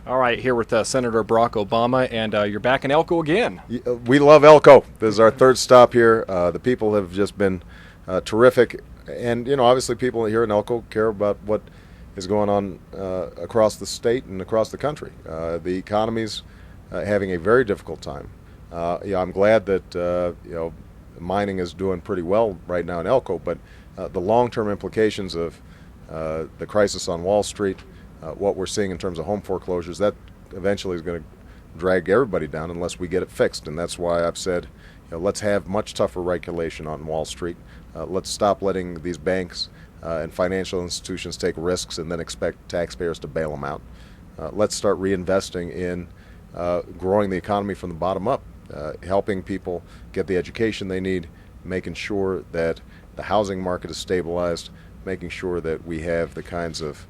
All right, here with Senator Barack Obama, and you're back in Elko again. We love Elko. This is our third stop here. The people have just been terrific, and obviously people here in Elko care about what is going on across the state and across the country. The economy's having a very difficult time. I'm glad that mining is doing pretty well right now in Elko, but the long-term implications of the crisis on Wall Street, what we're seeing in terms of home foreclosures, that eventually is going to drag everybody down unless we get it fixed. And that's why I've said, let's have much tougher regulation on Wall Street. Let's stop letting these banks and financial institutions take risks and then expect taxpayers to bail them out. Let's start reinvesting in growing the economy from the bottom up, helping people get the education they need, making sure that the housing market is stabilized, making sure that we have the kinds of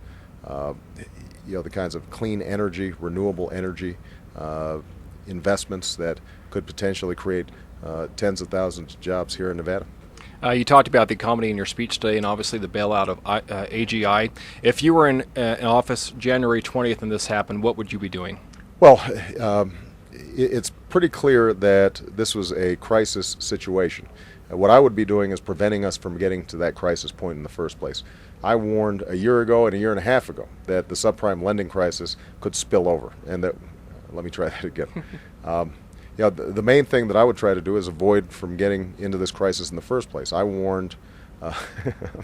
clean energy, renewable energy investments that could potentially create tens of thousands of jobs here in Nevada. You talked about the economy in your speech today, and obviously the bailout of AGI. If you were in office January 20th and this happened, what would you be doing? Well, it's pretty clear that this was a crisis situation. What I would be doing is preventing us from getting to that crisis point in the first place. I warned a year ago and a year and a half ago that the subprime lending crisis could spill over, and that, let me try that again. The main thing that I would try to do is avoid from getting into this crisis in the first place. I warned. I'm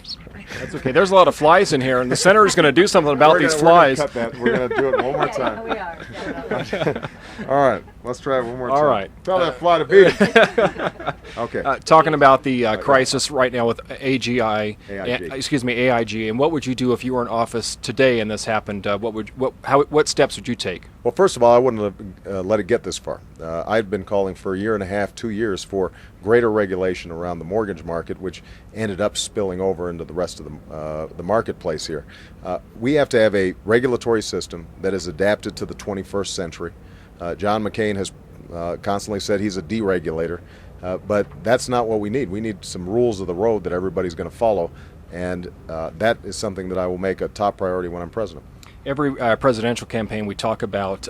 sorry. That's okay. There's a lot of flies in here, and the senator is going to do something about these flies. We're going to cut that. We're going to do it one more time. We are. All right, let's try it one more time. All right. Tell that fly to beat it. Okay. Talking about the crisis right now with AIG, and what would you do if you were in office today and this happened? What steps would you take? Well, first of all, I wouldn't have let it get this far. I've been calling for a year and a half, 2 years, for greater regulation around the mortgage market, which ended up spilling over into the rest of the marketplace here. We have to have a regulatory system that is adapted to the 21st century. John McCain has constantly said he's a deregulator, but that's not what we need. We need some rules of the road that everybody's going to follow, and that is something that I will make a top priority when I'm president. Every presidential campaign, we talk about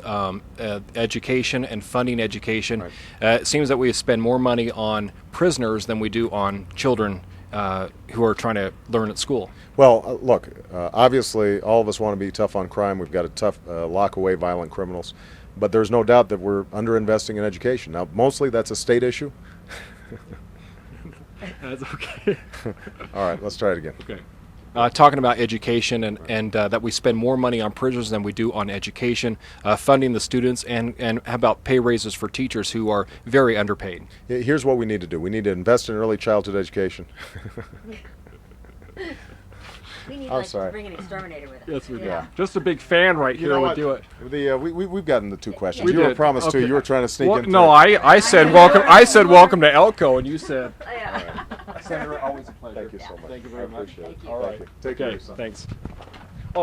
education and funding education. Right. It seems that we spend more money on prisoners than we do on children who are trying to learn at school. Well, look, obviously all of us want to be tough on crime. We've got to lock away violent criminals. But there's no doubt that we're underinvesting in education. Now, mostly that's a state issue. That's okay. All right, let's try it again. Okay. Talking about education and that we spend more money on prisoners than we do on education, funding the students, and how about pay raises for teachers who are very underpaid? Here's what we need to do. We need to invest in early childhood education. We need sorry. to bring an exterminator with us. Yes, we do. Yeah. Just a big fan right here would do it. We've gotten the two questions. We You were did. promised Okay. two. You were trying to sneak in. No, I said welcome. I said welcome to Elko, and you said. Yeah. Senator, always a pleasure. Thank you so much. Thank you very much. I appreciate it. Thank you. All right. Take care of Okay. yourself. Thanks.